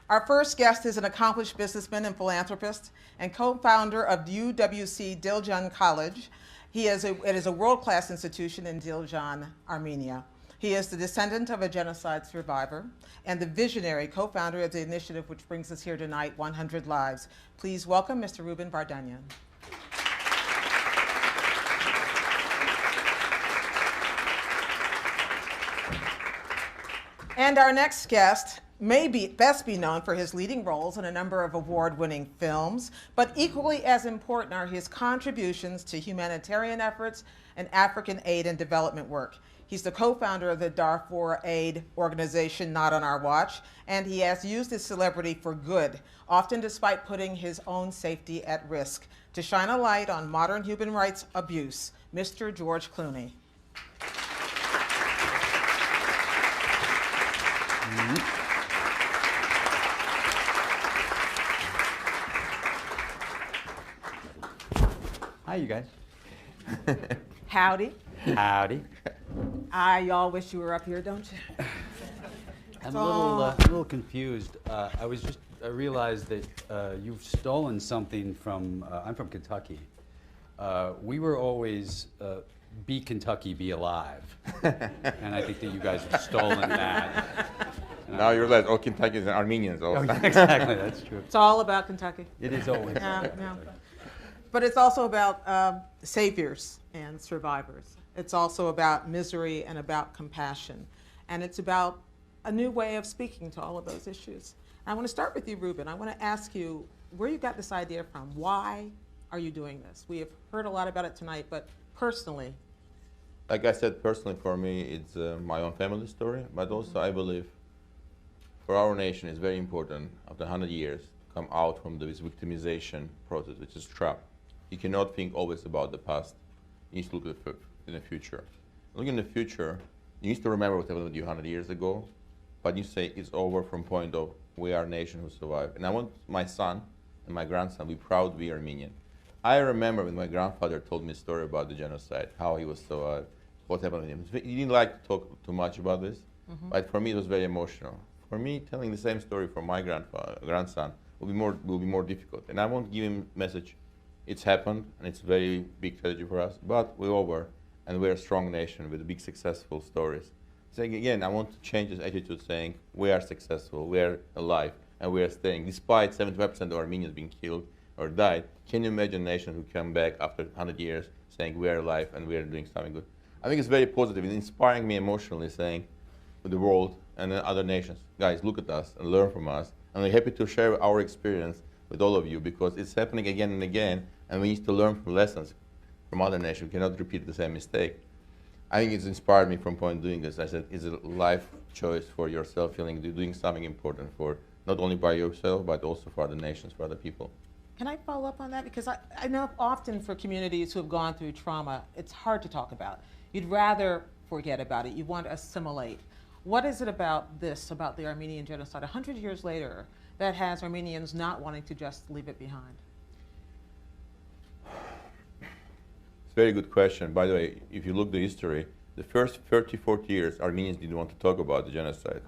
Our first guest is an accomplished businessman and philanthropist and co-founder of UWC Diljan College. It is a world-class institution in Diljan, Armenia. He is the descendant of a genocide survivor and the visionary co-founder of the initiative which brings us here tonight, 100 Lives. Please welcome Mr. Ruben Vardanyan. And our next guest may best be known for his leading roles in a number of award-winning films, but equally as important are his contributions to humanitarian efforts and African aid and development work. He's the co-founder of the Darfur Aid organization, Not on Our Watch, and he has used his celebrity for good, often despite putting his own safety at risk. To shine a light on modern human rights abuse, Mr. George Clooney. Hi, you guys. Howdy. Howdy. Y'all wish you were up here, don't you? I'm a little confused. I realized that you've stolen something from, I'm from Kentucky. We were always, be Kentucky, be alive. And I think that you guys have stolen that. Now you realize all Kentuckians and Armenians also. Oh, exactly, that's true. It's all about Kentucky. It is always. Yeah. But it's also about saviors and survivors. It's also about misery and about compassion. And it's about a new way of speaking to all of those issues. I want to start with you, Ruben. I want to ask you where you got this idea from. Why are you doing this? We have heard a lot about it tonight, but personally. Like I said, personally for me, it's my own family story, but also I believe for our nation it's very important after 100 years to come out from this victimization process, which is trap. You cannot think always about the past. You need to look in the future. Looking in the future, you need to remember what happened with you 100 years ago, but you say it's over from point of we are a nation who survived. And I want my son and my grandson to be proud to be Armenian. I remember when my grandfather told me a story about the genocide, how he was survived, what happened with him. He didn't like to talk too much about this, but for me it was very emotional. For me, telling the same story for my grandson will be more difficult. And I want to give him a message. It's happened, and it's a very big tragedy for us, but we're over, and we're a strong nation with big successful stories. Saying again, I want to change this attitude saying we are successful, we are alive, and we are staying. Despite 75% of Armenians being killed or died, can you imagine a nation who come back after 100 years saying we are alive and we are doing something good? I think it's very positive. It's inspiring me emotionally saying to the world and other nations, guys, look at us and learn from us. And we're happy to share our experience with all of you because it's happening again and again, and we need to learn from lessons from other nations. We cannot repeat the same mistake. I think it's inspired me from point doing this. I said it's a life choice for yourself, feeling you're doing something important for not only by yourself, but also for other nations, for other people. Can I follow up on that? Because I know often for communities who have gone through trauma, it's hard to talk about. You'd rather forget about it. You want to assimilate. What is it about this, about the Armenian genocide, 100 years later, that has Armenians not wanting to just leave it behind? It's a very good question. By the way, if you look at the history, the first 30, 40 years, Armenians didn't want to talk about the genocide.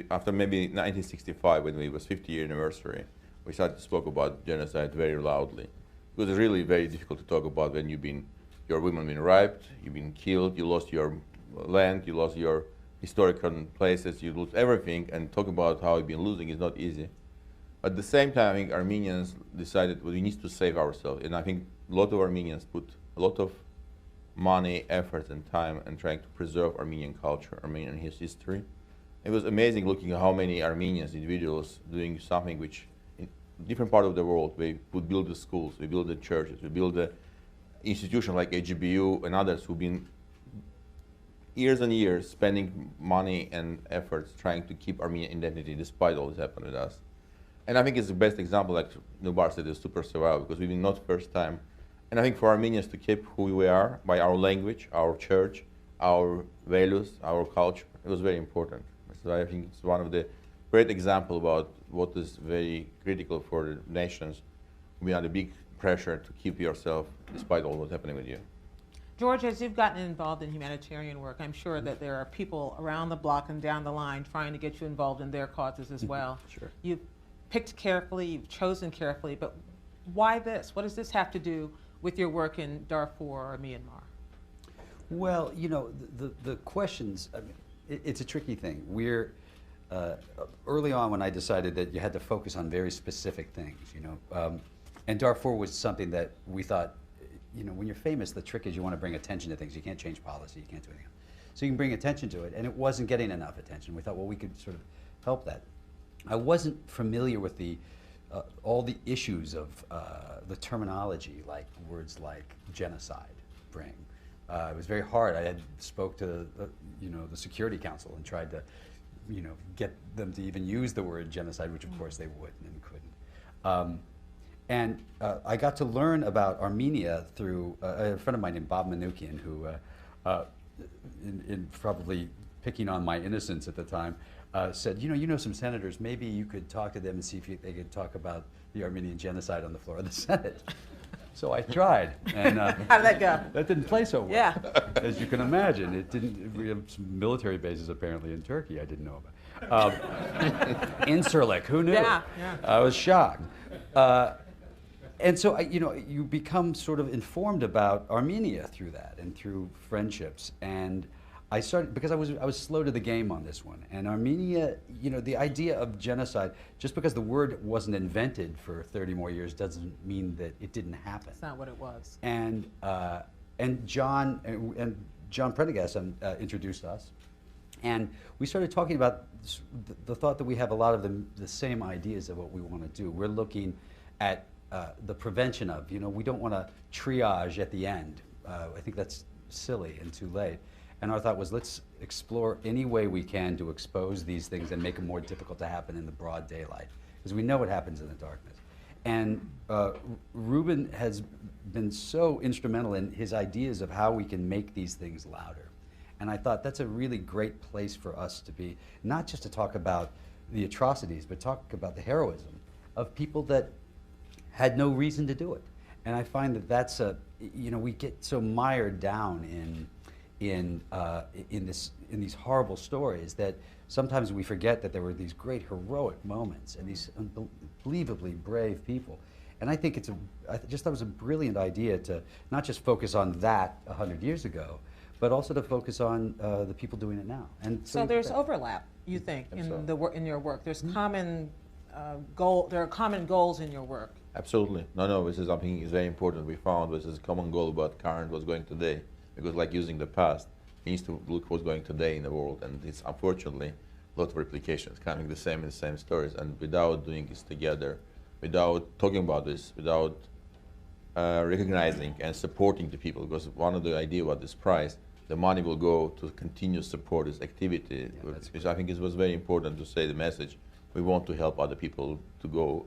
After maybe 1965, when it was 50-year anniversary, we started to speak about genocide very loudly. It was really very difficult to talk about when your women been raped, you've been killed, you lost your land, you lost your historical places, you lose everything, and talk about how you've been losing is not easy. At the same time, I think Armenians decided, well, we need to save ourselves. And I think a lot of Armenians put a lot of money, effort, and time in trying to preserve Armenian culture, Armenian history. It was amazing looking at how many Armenians, individuals, doing something which in different part of the world, we would build the schools, we build the churches, we build the institutions like AGBU and others who've been years and years spending money and efforts trying to keep Armenian identity despite all this happened with us. And I think it's the best example, like Nubar said, is super survival, because we've been not first time. And I think for Armenians to keep who we are by our language, our church, our values, our culture, it was very important. So I think it's one of the great example about what is very critical for the nations. We are under big pressure to keep yourself despite all what's happening with you. George, as you've gotten involved in humanitarian work, I'm sure that there are people around the block and down the line trying to get you involved in their causes as well. Sure. You've picked carefully, you've chosen carefully, but why this? What does this have to do with your work in Darfur or Myanmar? Well, you know, the questions, I mean, it's a tricky thing. We're, early on when I decided that you had to focus on very specific things, you know, and Darfur was something that we thought, you know, when you're famous, the trick is you want to bring attention to things. You can't change policy, you can't do anything. So you can bring attention to it, and it wasn't getting enough attention. We thought, well, we could sort of help that. I wasn't familiar with the, all the issues of the terminology, like words like genocide bring. It was very hard. I had spoke to, you know, the Security Council and tried to, you know, get them to even use the word genocide, which of course they wouldn't and couldn't. And I got to learn about Armenia through a friend of mine named Bob Manoukian, who, in probably picking on my innocence at the time, said, you know some senators, maybe you could talk to them and see if they could talk about the Armenian Genocide on the floor of the Senate. So I tried, and how did that go? That didn't play so well. Yeah. As you can imagine, it didn't. We have some military bases apparently in Turkey I didn't know about. Incirlik, who knew? Yeah, yeah. I was shocked. And so, you know, you become sort of informed about Armenia through that and through friendships. And I started, because I was slow to the game on this one. And Armenia, you know, the idea of genocide, just because the word wasn't invented for 30 more years doesn't mean that it didn't happen. That's not what it was. And John Prendergast introduced us. And we started talking about the thought that we have a lot of the same ideas of what we want to do. We're looking at the prevention of, you know, we don't want to triage at the end. I think that's silly and too late. And our thought was, let's explore any way we can to expose these things and make them more difficult to happen in the broad daylight, because we know what happens in the darkness. And Ruben has been so instrumental in his ideas of how we can make these things louder. And I thought that's a really great place for us to be, not just to talk about the atrocities, but talk about the heroism of people that had no reason to do it. And I find that that's a, you know, we get so mired down in these horrible stories that sometimes we forget that there were these great heroic moments and these unbelievably brave people. And I think I just thought it was a brilliant idea to not just focus on that 100 years ago, but also to focus on the people doing it now. And so there's overlap, you think, in your work. There's common there are common goals in your work. Absolutely. No, this is something is very important. We found this is a common goal about current what's going today. Because like using the past, means to look what's going today in the world, and it's unfortunately a lot of replications coming the same stories. And without doing this together, without talking about this, without recognizing and supporting the people, because one of the idea about this prize, the money will go to continue support this activity. Yeah, which I think it was very important to say the message. We want to help other people to go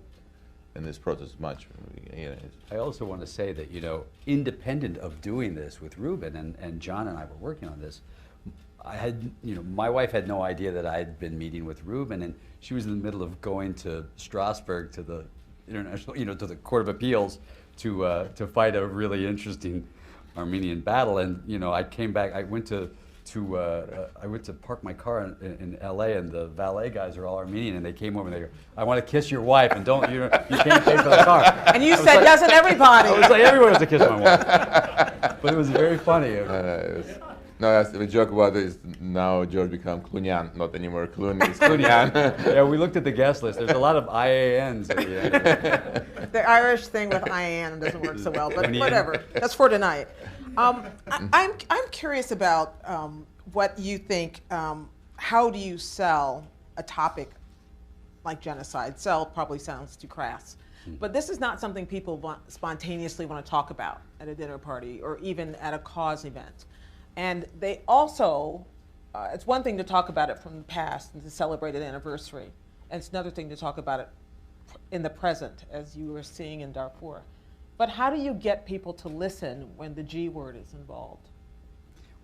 in this process much. Yeah, I also want to say that, you know, independent of doing this with Ruben, and John and I were working on this, I had, you know, my wife had no idea that I had been meeting with Ruben, and she was in the middle of going to Strasbourg to the international, you know, to the Court of Appeals to fight a really interesting Armenian battle. And, you know, I came back, I went to park my car in LA, and the valet guys are all Armenian, and they came over and they go, I want to kiss your wife, and you can't pay for the car. And you said, like, doesn't everybody? I was like, everyone has to kiss my wife. But it was very funny. We joke about this, now George become Clooney, not anymore Clooney, it's Clooney. Yeah, we looked at the guest list. There's a lot of IANs at the end. The Irish thing with IAN doesn't work so well, but whatever. That's for tonight. I'm curious about what you think. How do you sell a topic like genocide? Sell probably sounds too crass, but this is not something people spontaneously want to talk about at a dinner party or even at a cause event. And they also, it's one thing to talk about it from the past and to celebrate an anniversary, and it's another thing to talk about it in the present, as you were seeing in Darfur. But how do you get people to listen when the G word is involved?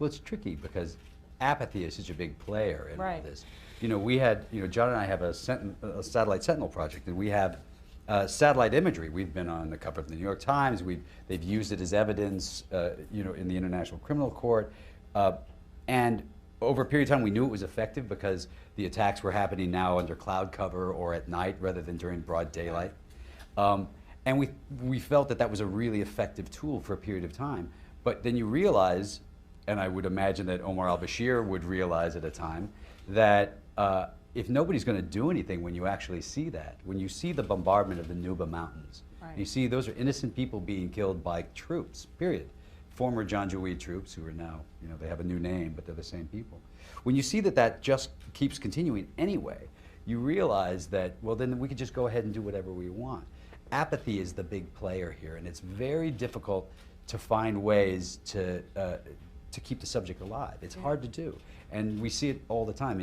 Well, it's tricky because apathy is such a big player in all Right. this. You know, we had, you know, John and I have a satellite sentinel project, and we have satellite imagery. We've been on the cover of the New York Times. They've used it as evidence, in the International Criminal Court. And over a period of time, we knew it was effective because the attacks were happening now under cloud cover or at night rather than during broad daylight. And we felt that that was a really effective tool for a period of time. But then you realize, and I would imagine that Omar al-Bashir would realize at a time, that if nobody's going to do anything when you actually see that, when you see the bombardment of the Nuba Mountains, right. You see those are innocent people being killed by troops, period. Former Janjaweed troops who are now, they have a new name, but they're the same people. When you see that that just keeps continuing anyway, you realize that, well, then we could just go ahead and do whatever we want. Apathy is the big player here, and it's very difficult to find ways to keep the subject alive. It's hard to do, and we see it all the time.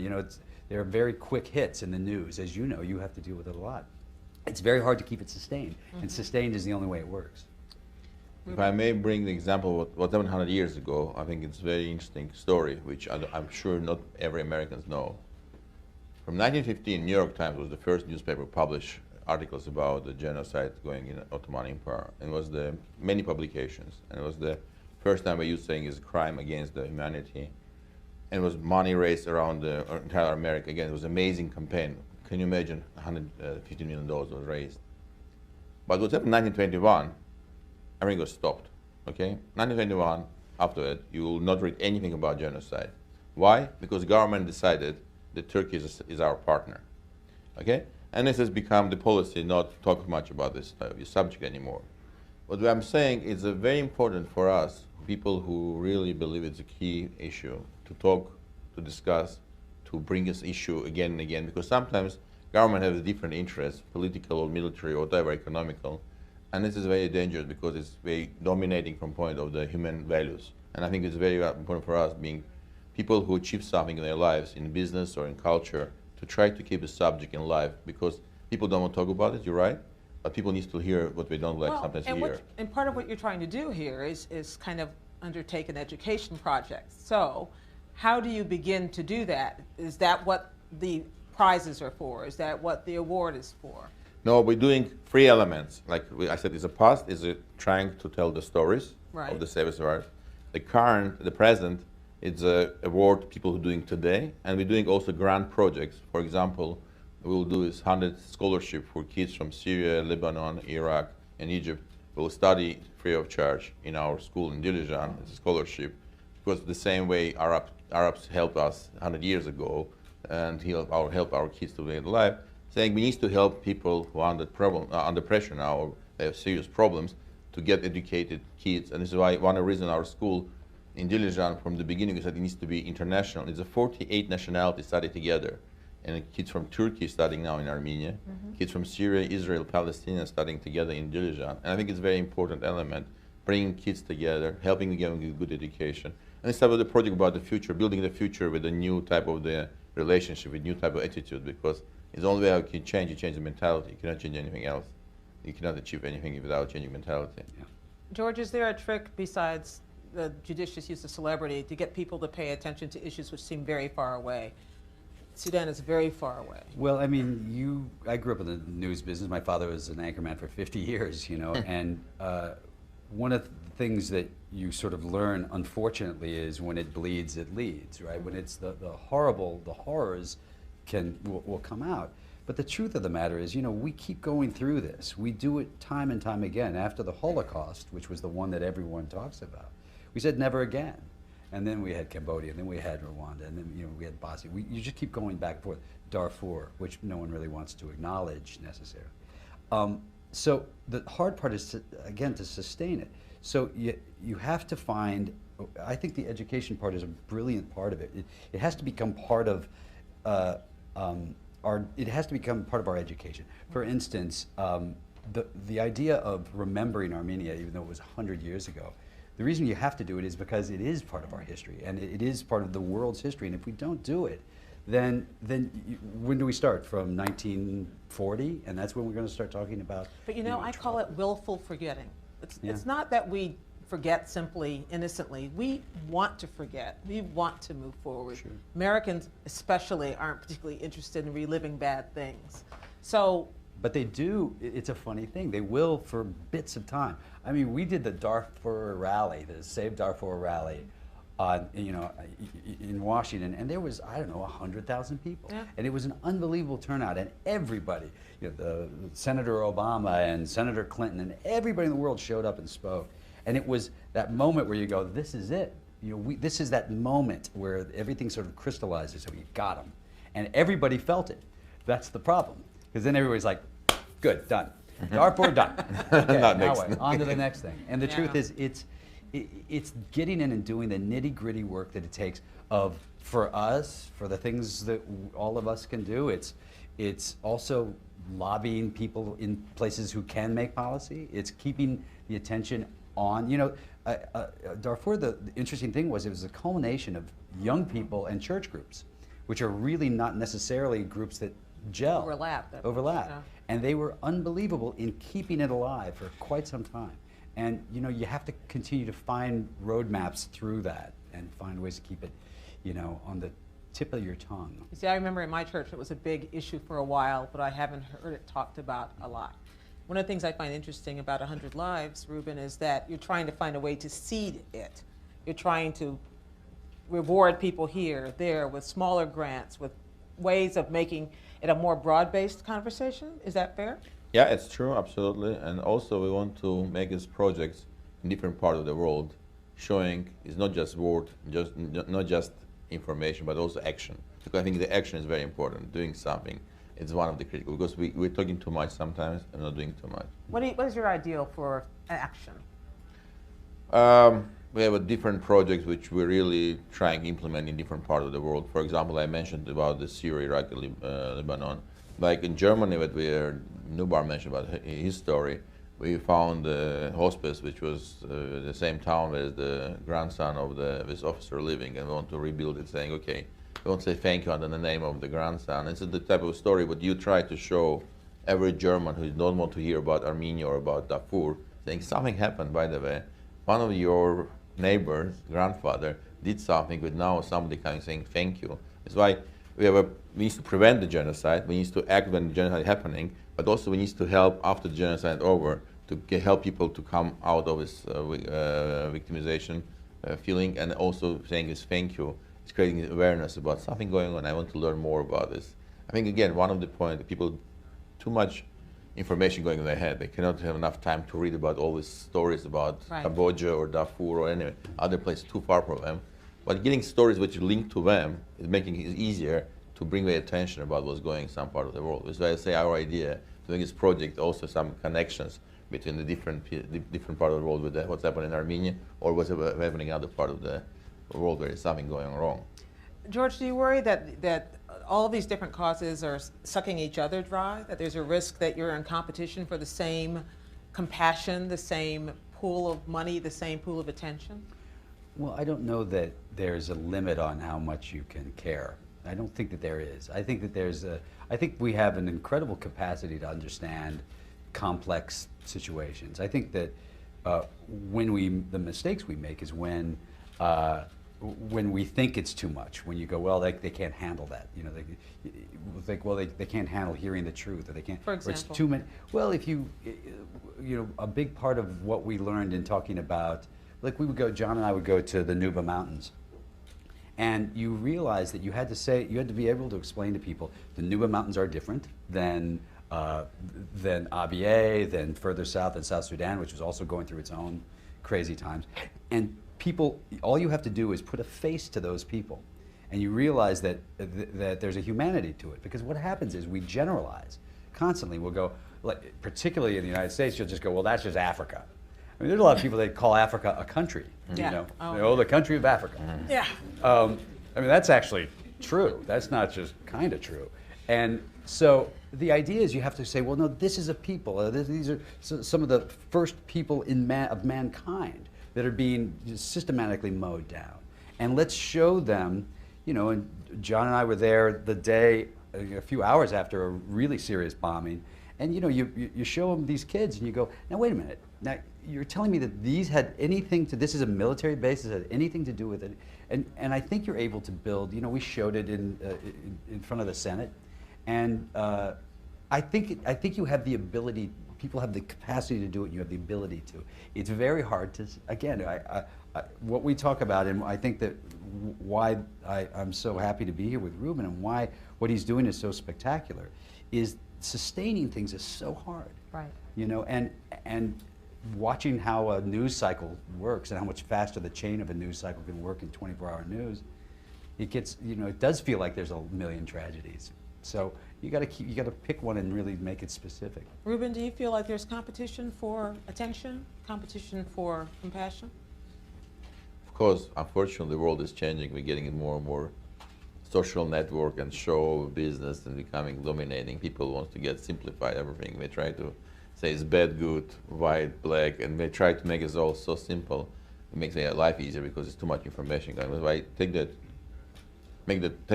There are very quick hits in the news. As you know, you have to deal with it a lot. It's very hard to keep it sustained, and sustained is the only way it works. If I may bring the example of what 700 years ago, I think it's a very interesting story, which I'm sure not every American knows. From 1915, New York Times was the first newspaper to publish articles about the genocide going in Ottoman Empire. And it was many publications. And it was the first time I used saying it's a crime against the humanity. And it was money raised around the entire America. Again, it was an amazing campaign. Can you imagine $150 million was raised? But what happened in 1921, everything was stopped, okay? 1921, after that, you will not read anything about genocide. Why? Because the government decided that Turkey is our partner, okay? And this has become the policy not to talk much about this subject anymore. What I'm saying is very important for us, people who really believe it's a key issue, to talk, to discuss, to bring this issue again and again, because sometimes government has different interests, political or military or whatever, economical, and this is very dangerous because it's very dominating from point of the human values. And I think it's very important for us, being people who achieve something in their lives, in business or in culture, to try to keep a subject in life, because people don't want to talk about it, you're right, but people need to hear what they don't like sometimes hear. And part of what you're trying to do here is kind of undertake an education project. So how do you begin to do that? Is that what the prizes are for? Is that what the award is for? No, we're doing 3 elements. Like I said, it's a past, is trying to tell the stories of the savage art. The current, the present, it's an award to people who are doing today, and we're doing also grant projects. For example, we'll do 100 scholarship for kids from Syria, Lebanon, Iraq, and Egypt. We'll study free of charge in our school in Dilijan. It's a scholarship, because the same way Arabs helped us 100 years ago, and help our kids to be alive, saying we need to help people who are under pressure now, or they have serious problems, to get educated kids. And this is why one of the reasons our school in Dilijan from the beginning we said it needs to be international. It's a 48 nationalities study together. And kids from Turkey studying now in Armenia, kids from Syria, Israel, Palestine studying together in Dilijan. And I think it's a very important element, bringing kids together, helping them get a good education. And it's about the project about the future, building the future with a new type of the relationship, with new type of attitude, because it's the only way how you can change. You change the mentality. You cannot change anything else. You cannot achieve anything without changing mentality. Yeah. George, is there a trick besides the judicious use of celebrity to get people to pay attention to issues which seem very far away? Sudan is very far away. Well, I mean, I grew up in the news business. My father was an anchorman for 50 years, and one of the things that you sort of learn, unfortunately, is when it bleeds, it leads, right? When it's the horrors will come out. But the truth of the matter is, we keep going through this. We do it time and time again. After the Holocaust, which was the one that everyone talks about, we said never again. And then we had Cambodia, and then we had Rwanda, and then we had Bosnia. You just keep going back and forth. Darfur, which no one really wants to acknowledge necessarily. So the hard part is, to sustain it. So you have to find, I think the education part is a brilliant part of it. It has to become part of our education. For instance, the idea of remembering Armenia, even though it was 100 years ago, the reason you have to do it is because it is part of our history, and it is part of the world's history. And if we don't do it, then when do we start? From 1940, and that's when we're going to start talking about. But I call it willful forgetting. It's not that we forget simply innocently. We want to forget. We want to move forward. Sure. Americans especially aren't particularly interested in reliving bad things. So But they do, it's a funny thing, they will for bits of time. I mean, we did the Darfur rally, the Save Darfur rally, in Washington, and there was, I don't know, 100,000 people. Yeah. And it was an unbelievable turnout, and everybody, Senator Obama and Senator Clinton and everybody in the world showed up and spoke. And it was that moment where you go, this is it. This is that moment where everything sort of crystallizes, so you got them. And everybody felt it. That's the problem. Because then everybody's like, good, done. Darfur, done. Okay, now what? On to the next thing. And the truth is, it's getting in and doing the nitty-gritty work that it takes for us, for the things that all of us can do. It's also lobbying people in places who can make policy. It's keeping the attention on, Darfur, the interesting thing was it was a culmination of young people and church groups, which are really not necessarily groups that gel. Overlap. Yeah. And they were unbelievable in keeping it alive for quite some time. And you have to continue to find roadmaps through that and find ways to keep it, on the tip of your tongue. You see, I remember in my church it was a big issue for a while, but I haven't heard it talked about a lot. One of the things I find interesting about 100 Lives, Ruben, is that you're trying to find a way to seed it. You're trying to reward people here, there, with smaller grants, with ways of making it a more broad-based conversation. Is that fair? Yeah, it's true, absolutely. And also we want to make these projects in different parts of the world, showing it's not just word, not just information, but also action. Because I think the action is very important, doing something. It's one of the critical, because we're talking too much sometimes and not doing too much. What is your ideal for action? We have a different projects which we're really trying to implement in different parts of the world. For example, I mentioned about the Syria, Iraq, Lebanon. Like in Germany, what Nubar mentioned about his story, we found a hospice which was the same town where the grandson of this officer living, and we want to rebuild it, saying, okay, we want to say thank you under the name of the grandson. It's the type of story what you try to show every German who don't want to hear about Armenia or about Darfur, saying something happened, by the way. One of your neighbors, grandfather, did something, but now somebody coming saying thank you. That's why we need to prevent the genocide, we need to act when the genocide is happening, but also we need to help after the genocide is over to help people to come out of this victimization feeling, and also saying this thank you. It's creating awareness about something going on. I want to learn more about this. I think, again, one of the points, people, too much information going in their head. They cannot have enough time to read about all these stories about Cambodia or Darfur or any other place too far from them. But getting stories which link to them is making it easier to bring their attention about what's going in some part of the world. That's why I say our idea, doing this project, also some connections between the different part of the world with what's happening in Armenia or what's happening in other part of the world where there's something going wrong. George, do you worry that all these different causes are sucking each other dry, that there's a risk that you're in competition for the same compassion, the same pool of money, the same pool of attention? Well, I don't know that there's a limit on how much you can care. I don't think that there is. I think that I think we have an incredible capacity to understand complex situations. I think that the mistakes we make is when we think it's too much, when you go, well, they can't handle that. They think, well, they can't handle hearing the truth, or they can't. For example? Or it's too many. Well, if a big part of what we learned in talking about, like John and I would go to the Nuba Mountains, and you realize that you had to be able to explain to people the Nuba Mountains are different than Abyei, than further south in South Sudan, which was also going through its own crazy times. And people, all you have to do is put a face to those people, and you realize that there's a humanity to it. Because what happens is we generalize constantly. We'll go, like, particularly in the United States, you'll just go, well, that's just Africa. I mean, there's a lot of people that call Africa a country. Yeah. The country of Africa. Yeah. I mean, that's actually true. That's not just kind of true. And so the idea is you have to say, well, no, this is a people. These are some of the first people of mankind that are being systematically mowed down. And let's show them, and John and I were there the day, a few hours after a really serious bombing, and you show them these kids and you go, now wait a minute, now you're telling me that this is a military base, this had anything to do with it, and I think you're able to build, we showed it in front of the Senate, and I think you have the ability. People have the capacity to do it. You have the ability to. It's very hard to. Again, what we talk about, and I think that why I'm so happy to be here with Ruben, and why what he's doing is so spectacular, is sustaining things is so hard. Right. You know, and watching how a news cycle works and how much faster the chain of a news cycle can work in 24-hour news, it gets, you know, it does feel like there's a million tragedies. So you got to pick one and really make it specific. Ruben, do you feel like there's competition for attention, competition for compassion? Of course, unfortunately, the world is changing. We're getting in more and more social network and show business and becoming dominating. People want to get simplified everything. They try to say it's bad, good, white, black, and they try to make it all so simple. It makes their life easier because it's too much information. If take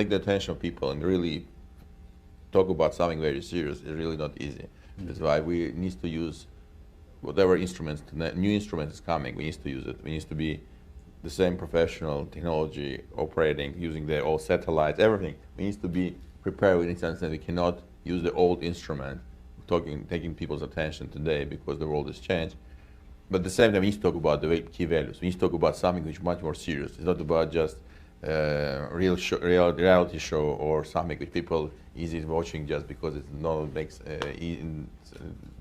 the attention of people and really talk about something very serious, it's really not easy. That's why we need to use whatever instruments, new instrument is coming, we need to use it. We need to be the same professional technology operating, using the old satellites, everything. We need to be prepared in the sense that we cannot use the old instrument, taking people's attention today because the world has changed. But at the same time, we need to talk about the key values. We need to talk about something which is much more serious. It's not about just reality show or something which people easy watching just because it makes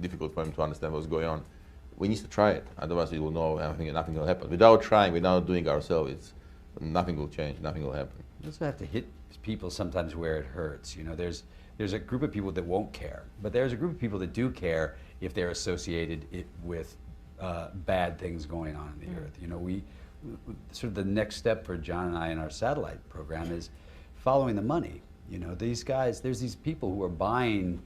difficult for them to understand what's going on. We need to try it. Otherwise, we will know nothing will happen. Without trying, without doing ourselves, nothing will change. Nothing will happen. You also have to hit people sometimes where it hurts. You know, there's a group of people that won't care, but there's a group of people that do care if they're associated with bad things going on in the earth. You know, we sort of the next step for John and I in our satellite program is following the money. You know, these guys, there's these people who are buying,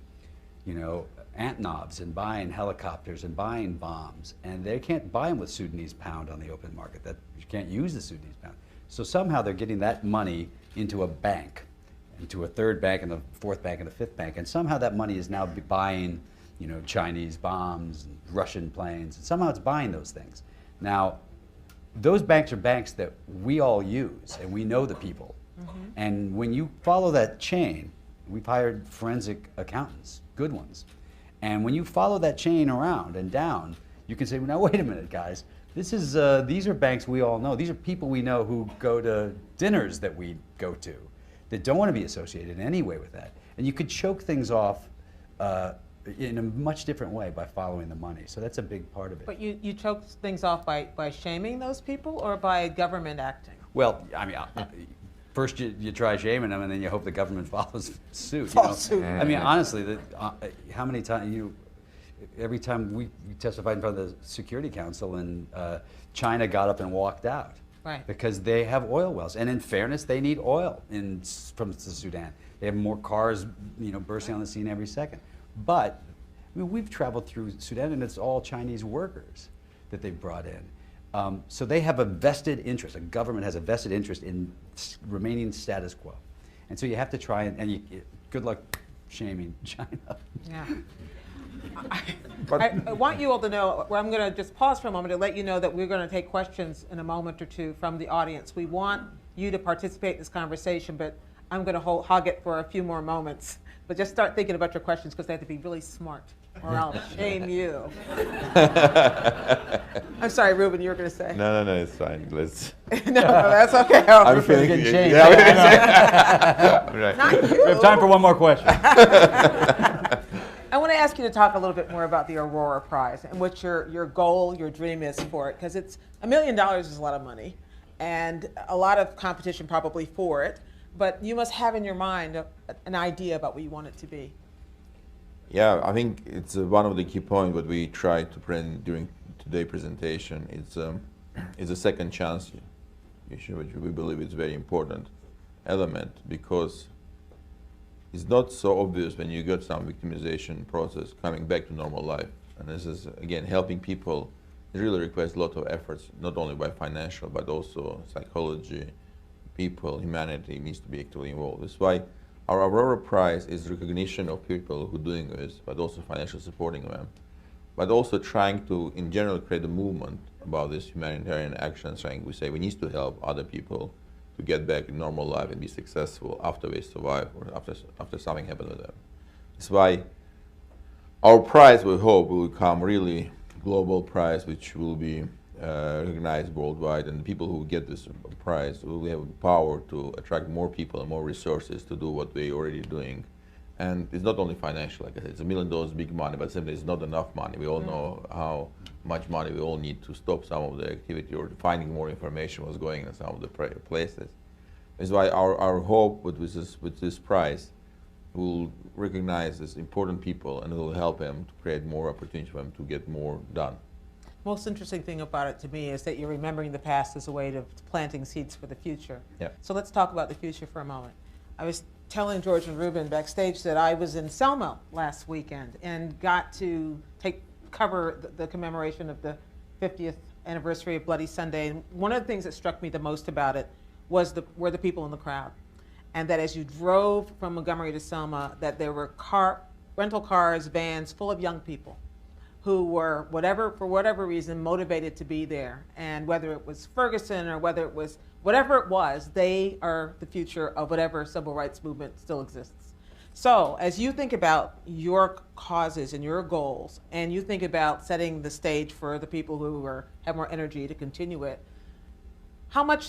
you know, Antonovs and buying helicopters and buying bombs, and they can't buy them with Sudanese pound on the open market. That you can't use the Sudanese pound. So somehow they're getting that money into a bank, into a third bank and a fourth bank and a fifth bank, and somehow that money is now buying, you know, Chinese bombs and Russian planes, and somehow it's buying those things. Now, those banks are banks that we all use, and we know the people. And when you follow that chain, we've hired forensic accountants, good ones. And when you follow that chain around and down, you can say, well, now wait a minute, guys. These are banks we all know. These are people we know who go to dinners that we go to that don't want to be associated in any way with that. And you could choke things off in a much different way by following the money. So that's a big part of it. But you choke things off by shaming those people or by government acting? Well, I mean, first you try shaming them, and then you hope the government follows suit. Suit. I mean, honestly, how many times every time we testified in front of the Security Council, and China got up and walked out, right? Because they have oil wells, and in fairness, they need oil from the Sudan. They have more cars, you know, bursting on the scene every second. But I mean, we've traveled through Sudan, and it's all Chinese workers that they've brought in. So they have a vested interest. A government has a vested interest in remaining status quo, and so you have to try and good luck shaming China. Yeah. I want you all to know, I'm going to just pause for a moment to let you know that we're going to take questions in a moment or two from the audience. We want you to participate in this conversation, but I'm going to hog it for a few more moments. But just start thinking about your questions because they have to be really smart, or I'll shame you. I'm sorry, Ruben, you were going to say. No, it's fine. Let's. No, that's okay. I'm feeling getting shamed. Right. Not you. We have time for one more question. I want to ask you to talk a little bit more about the Aurora Prize and what your goal, your dream is for it, because it's $1 million is a lot of money, and a lot of competition probably for it. But you must have in your mind an idea about what you want it to be. Yeah, I think it's one of the key points that we try to bring during today's presentation. It's a second chance issue, which we believe is a very important element because it's not so obvious when you get some victimization process coming back to normal life. And this is, again, helping people. It really requires a lot of efforts, not only by financial, but also psychology, people, humanity needs to be actively involved. That's why our Aurora Prize is recognition of people who are doing this, but also financial supporting them, but also trying to, in general, create a movement about this humanitarian action, saying we say we need to help other people to get back in normal life and be successful after they survive or after something happened to them. That's why our prize, we hope, will become really global prize, which will be recognized worldwide, and the people who get this prize will have power to attract more people and more resources to do what we're already doing. And it's not only financial, like I said, it's $1 million, big money, but simply it's not enough money. We all know how much money we all need to stop some of the activity or finding more information what's going on in some of the places. That's why our hope with this prize will recognize these important people and it will help them to create more opportunities for them to get more done. Most interesting thing about it to me is that you're remembering the past as a way of planting seeds for the future. Yeah. So let's talk about the future for a moment. I was telling George and Ruben backstage that I was in Selma last weekend and got to cover the commemoration of the 50th anniversary of Bloody Sunday. And one of the things that struck me the most about it were the people in the crowd. And that as you drove from Montgomery to Selma, that there were rental cars, vans full of young people who were, for whatever reason, motivated to be there. And whether it was Ferguson or whatever it was, they are the future of whatever civil rights movement still exists. So as you think about your causes and your goals, and you think about setting the stage for the people who have more energy to continue it, how much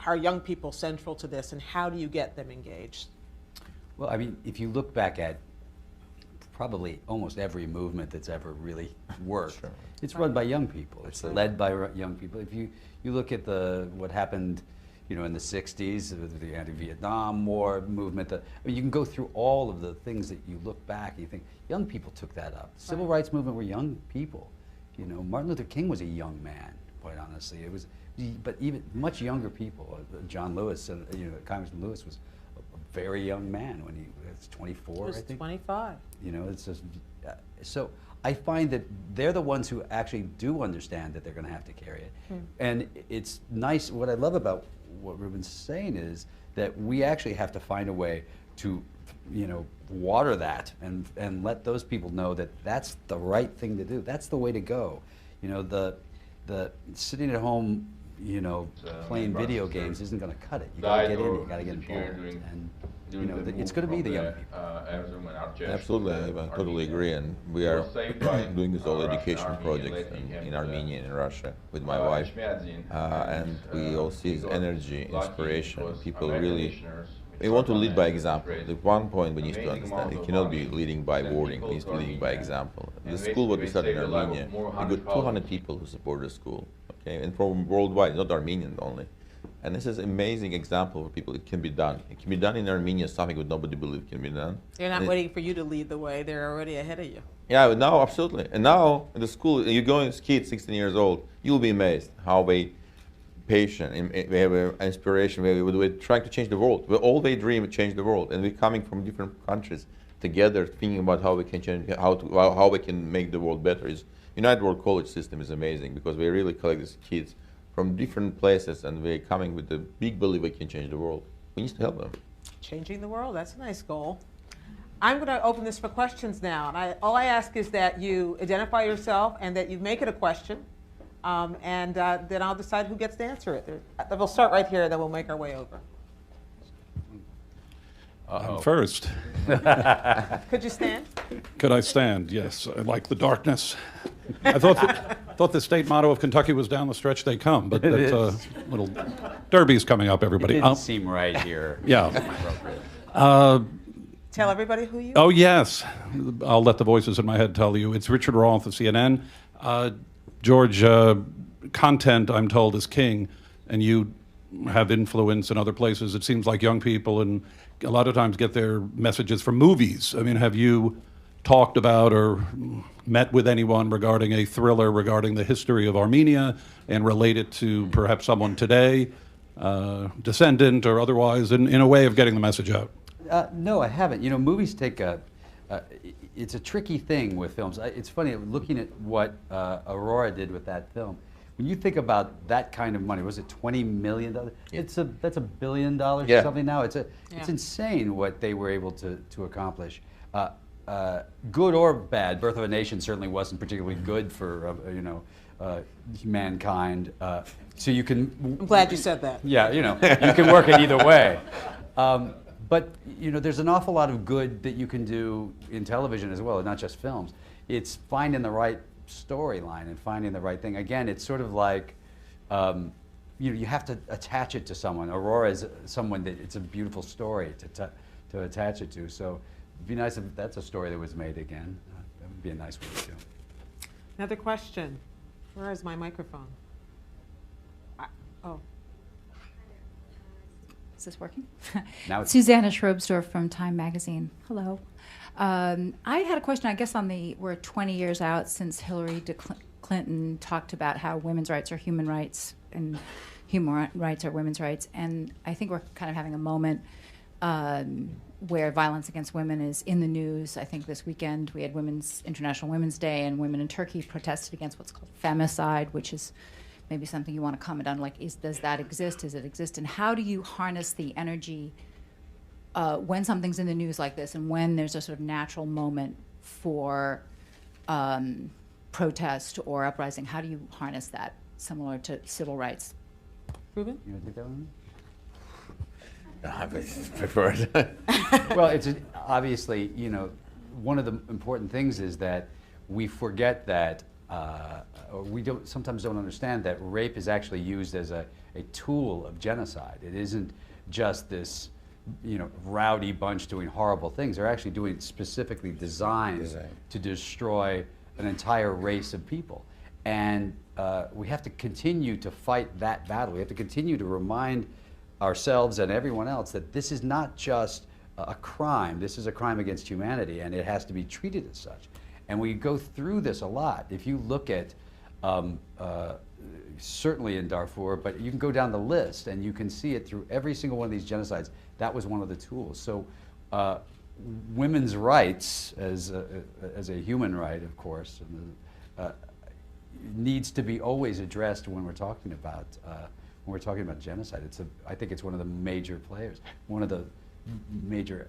are young people central to this, and how do you get them engaged? Well, I mean, if you look back at probably almost every movement that's ever really worked, Sure. it's run by young people. It's led by young people. If you look at what happened, in the 60s, the anti-Vietnam War movement, you can go through all of the things that you look back and you think, young people took that up. The civil rights movement were young people. Martin Luther King was a young man, quite honestly. But even much younger people. John Lewis, Congressman Lewis was a very young man when he was 24, I think. 25. It's just, so I find that they're the ones who actually do understand that they're going to have to carry it. And it's nice, what I love about what Ruben's saying is that we actually have to find a way to, water that and let those people know that that's the right thing to do. That's the way to go. The sitting at home, playing video games isn't going to cut it. You got to get in. You got to get involved, and it's going to be the young people. Absolutely, I totally agree. And we are doing this whole education project in Armenia and in Russia with my wife, and we all see this energy, inspiration. People really. We want to lead by example. The one point we need to understand, it cannot be leading by wording, it needs to be leading by example. The school what we started in Armenia, we got 200 people who support the school, okay, and from worldwide, not Armenian only. And this is an amazing example for people. It can be done. It can be done in Armenia, something that nobody believed can be done. They're not waiting for you to lead the way, they're already ahead of you. Yeah, now, absolutely. And now, in the school, you go as kids, 16 years old, you'll be amazed how they patient, we have an inspiration, we're trying to change the world. We all they dream to change the world, and we're coming from different countries together, thinking about how we can change, how we can make the world better. United World College system is amazing because we really collect these kids from different places, and we're coming with the big belief we can change the world. We need to help them. Changing the world, that's a nice goal. I'm going to open this for questions now, and all I ask is that you identify yourself and that you make it a question. And then I'll decide who gets to answer it. We'll start right here, then we'll make our way over. First. Could you stand? Could I stand? Yes. I like the darkness. I thought the state motto of Kentucky was down the stretch they come, but that little derby's coming up, everybody. It didn't seem right here. Yeah. Tell everybody who you are. Oh, yes. I'll let the voices in my head tell you. It's Richard Roth of CNN. George, content, I'm told, is king, and you have influence in other places. It seems like young people and a lot of times get their messages from movies. I mean, have you talked about or met with anyone regarding a thriller regarding the history of Armenia and relate it to perhaps someone today, descendant or otherwise, in a way of getting the message out? No, I haven't. Movies take it's a tricky thing with films. It's funny, looking at what Aurora did with that film. When you think about that kind of money, was it $20 million? Yeah. That's $1 billion or something now. It's insane what they were able to accomplish. Good or bad, Birth of a Nation certainly wasn't particularly good for mankind. So you can. I'm glad you said that. Yeah, you can work it either way. But you know, there's an awful lot of good that you can do in television as well, not just films. It's finding the right storyline and finding the right thing. Again, it's sort of like, you have to attach it to someone. Aurora is someone that it's a beautiful story to attach it to. So it'd be nice if that's a story that was made again. That would be a nice way to do. Another question. Where is my microphone? Oh. Is this working? Now it's Susanna Schrobsdorf from Time Magazine. Hello. I had a question, I guess, we're 20 years out since Hillary Clinton talked about how women's rights are human rights and human rights are women's rights. And I think we're kind of having a moment where violence against women is in the news. I think this weekend we had International Women's Day, and women in Turkey protested against what's called femicide, which is maybe something you want to comment on, like, does that exist? Does it exist? And how do you harness the energy when something's in the news like this and when there's a sort of natural moment for protest or uprising? How do you harness that, similar to civil rights? Ruben? You want to take that one? I prefer it. Well, it's obviously, you know, one of the important things is that we forget that, or we sometimes don't understand that rape is actually used as a tool of genocide. It isn't just this, you know, rowdy bunch doing horrible things. They're actually doing specifically designed to destroy an entire race of people. And we have to continue to fight that battle. We have to continue to remind ourselves and everyone else that this is not just a crime. This is a crime against humanity, and it has to be treated as such. And we go through this a lot. If you look at, certainly in Darfur, but you can go down the list and you can see it through every single one of these genocides. That was one of the tools. So women's rights as a human right, of course, needs to be always addressed when we're talking about genocide. I think it's one of the major players, one of the major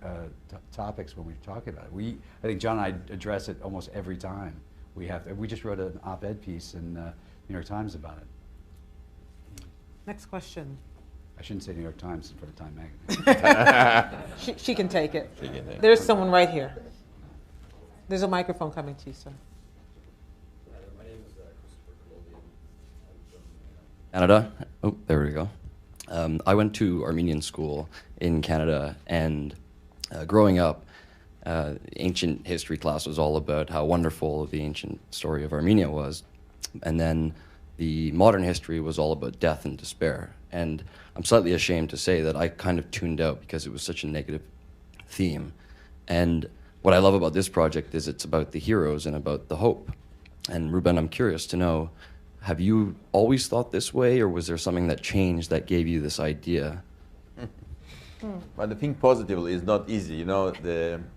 topics when we're talking about it. I think John and I address it almost every time. We just wrote an op-ed piece in New York Times about it. Next question. I shouldn't say New York Times in front of Time Magazine. She can take it. She can take it. There's someone right here. There's a microphone coming to you, sir. My name is Canada. Oh, there we go. I went to Armenian school in Canada, and growing up, ancient history class was all about how wonderful the ancient story of Armenia was. And then the modern history was all about death and despair. And I'm slightly ashamed to say that I kind of tuned out because it was such a negative theme. And what I love about this project is it's about the heroes and about the hope. And Ruben, I'm curious to know, have you always thought this way, or was there something that changed that gave you this idea? But the think positively is not easy. You know,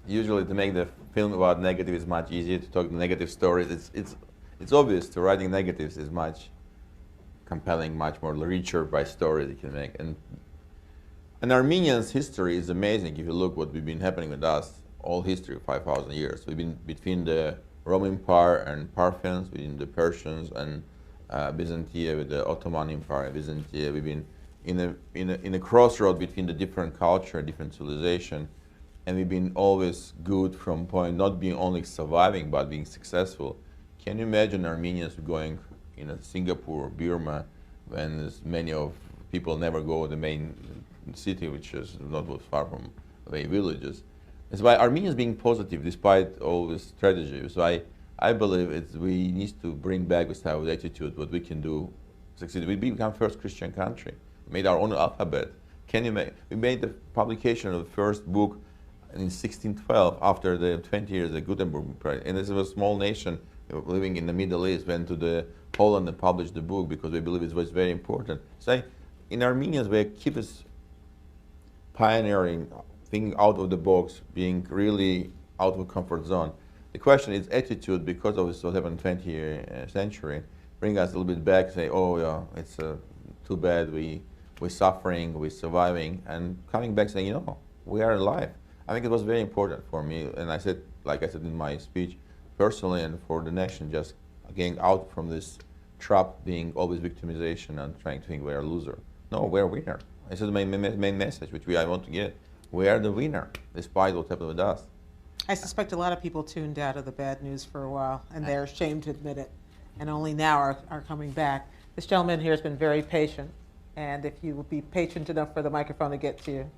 usually to make the film about negative is much easier. To talk negative stories, it's obvious. To writing negatives is much compelling, much more richer by stories you can make. And Armenians' history is amazing. If you look what we've been happening with us, all history of 5,000 years. We've been between the Roman Empire and Parthians, between the Persians and Byzantium with the Ottoman Empire, Byzantium. We've been in a crossroad between the different culture, different civilization, and we've been always good from point not being only surviving but being successful. Can you imagine Armenians going in Singapore or Burma when many of people never go to the main city, which is not far from the villages? That's why Armenians being positive despite all this tragedy. So I believe we need to bring back this type of attitude, what we can do succeed. We become first Christian country. We made our own alphabet. We made the publication of the first book in 1612 after the 20 years of the Gutenberg Prize. And this was a small nation living in the Middle East, went to Poland and published the book because we believe it was very important. So in Armenians, we keep us pioneering, thinking out of the box, being really out of the comfort zone. The question is attitude, because of what happened in the 20th century, bring us a little bit back, say, oh yeah, it's too bad, we're suffering, we're surviving, and coming back saying, you know, we are alive. I think it was very important for me, and I said, like I said in my speech, personally and for the nation, just getting out from this trap, being always victimization and trying to think we're a loser. No, we're a winner. This is my main message, which I want to get. we are the winner, despite what happened with us. I suspect a lot of people tuned out of the bad news for a while, and they're ashamed to admit it, and only now are coming back. This gentleman here has been very patient, and if you would be patient enough for the microphone to get to you.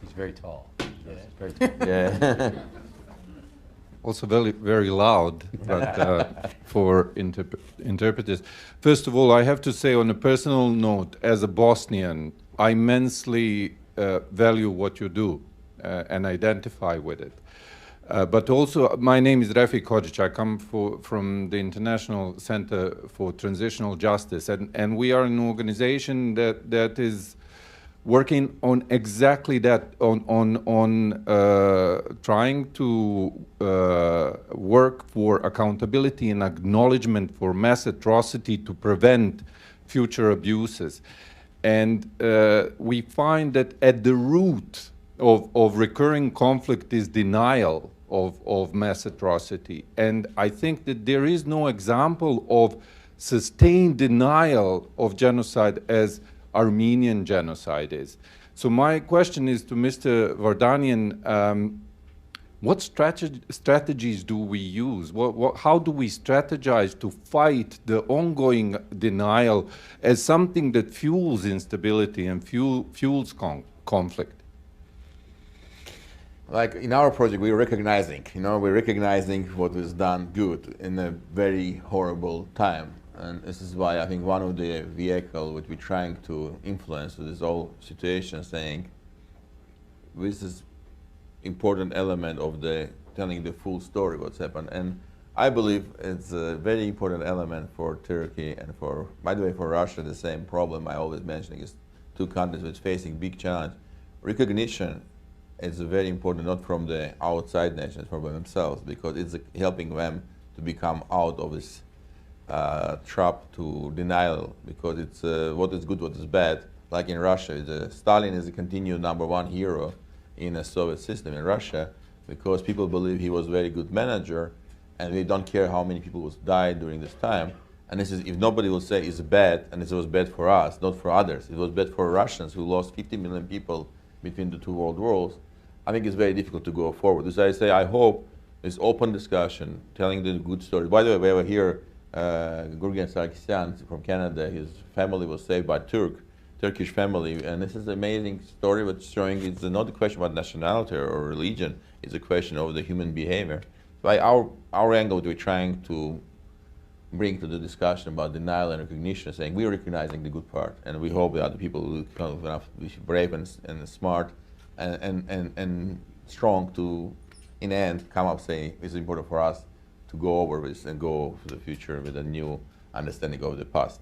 He's very tall. Yeah, very tall. Yeah. Also very, very loud, but for interpreters. First of all, I have to say on a personal note, as a Bosnian, I immensely value what you do and identify with it. But also, my name is Refik Hodzic. I come from the International Center for Transitional Justice, and we are an organization that is working on exactly that, on trying to work for accountability and acknowledgement for mass atrocity to prevent future abuses. And we find that at the root of recurring conflict is denial of mass atrocity. And I think that there is no example of sustained denial of genocide as Armenian genocide is. So my question is to Mr. Vardanyan, what strategies do we use? How do we strategize to fight the ongoing denial as something that fuels instability and fuels conflict? Like in our project, we're recognizing, we're recognizing what was done good in a very horrible time. And this is why I think one of the vehicles which we're trying to influence this whole situation, saying this is important element of telling the full story what's happened. And I believe it's a very important element for Turkey and by the way, for Russia, the same problem I always mention is two countries which facing big challenge. Recognition is very important, not from the outside nations, from themselves, because it's helping them to become out of this trap to denial, because it's what is good, what is bad. Like in Russia, Stalin is a continued #1 hero in a Soviet system in Russia, because people believe he was a very good manager, and they don't care how many people died during this time. And this is, if nobody will say it's bad, and it was bad for us, not for others, it was bad for Russians who lost 50 million people between the two world wars, I think it's very difficult to go forward. So I say, I hope this open discussion, telling the good story. By the way, we have here Gurgen Sarkisyan from Canada. His family was saved by Turkish family, and this is an amazing story which showing it's not a question about nationality or religion, it's a question of the human behavior. By our angle, we're trying to bring to the discussion about denial and recognition, saying we're recognizing the good part, and we hope the other people will be brave and smart and strong to, in the end, come up saying it's important for us to go over this and go for the future with a new understanding of the past.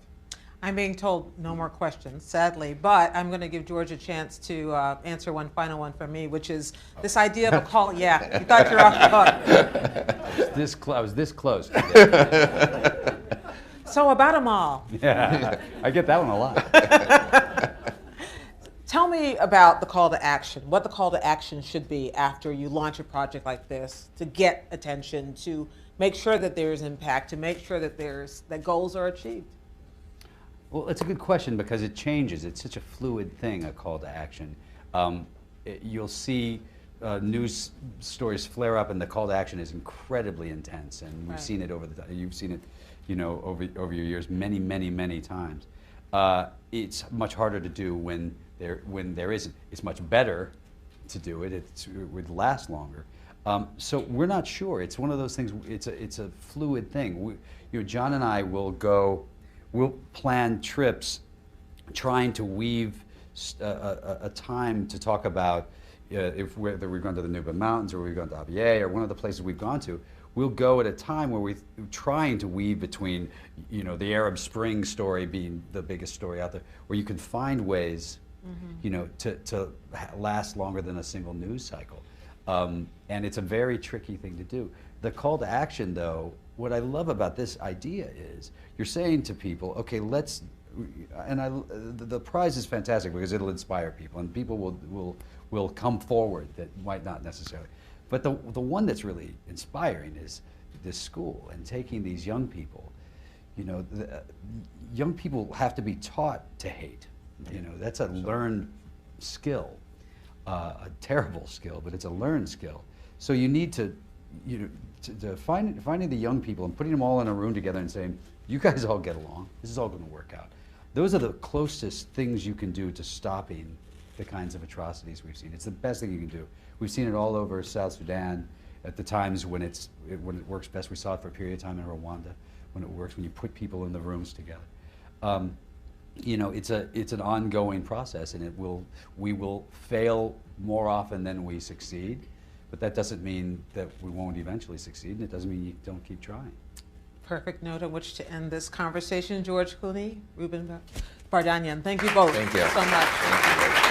I'm being told no more questions, sadly, but I'm going to give George a chance to answer one final one from me, which is this idea of a call. Yeah, you thought you were off the hook. I was this close. So about them all. Yeah, I get that one a lot. Tell me about the call to action, what the call to action should be after you launch a project like this to get attention, to make sure that there's impact, to make sure that that goals are achieved. Well, it's a good question because it changes. It's such a fluid thing, a call to action. You'll see news stories flare up, and the call to action is incredibly intense. And we've seen it you've seen it, over your years many, many, many times. It's much harder to do when there isn't. It's much better to do it. It would last longer. So we're not sure. It's one of those things. It's a fluid thing. John and I we'll plan trips trying to weave a time to talk about whether we're going to the Nuba Mountains or we're going to Abyei or one of the places we've gone to. We'll go at a time where we're trying to weave between, the Arab Spring story being the biggest story out there, where you can find ways, to last longer than a single news cycle. And it's a very tricky thing to do. The call to action, though, what I love about this idea is you're saying to people, okay, the prize is fantastic because it'll inspire people and people will come forward that might not necessarily. But the one that's really inspiring is this school and taking these young people, You know, young people have to be taught to hate. You know, that's a learned skill, a terrible skill, but it's a learned skill. So you need to, you know, finding the young people and putting them all in a room together and saying, you guys all get along. This is all going to work out. Those are the closest things you can do to stopping the kinds of atrocities we've seen. It's the best thing you can do. We've seen it all over South Sudan at the times when it works best. We saw it for a period of time in Rwanda when it works, when you put people in the rooms together. You know, it's an ongoing process, and we will fail more often than we succeed, but that doesn't mean that we won't eventually succeed, and it doesn't mean you don't keep trying. Perfect note on which to end this conversation. George Clooney, Ruben Vardanyan, thank you both Thank you so much. Thank you.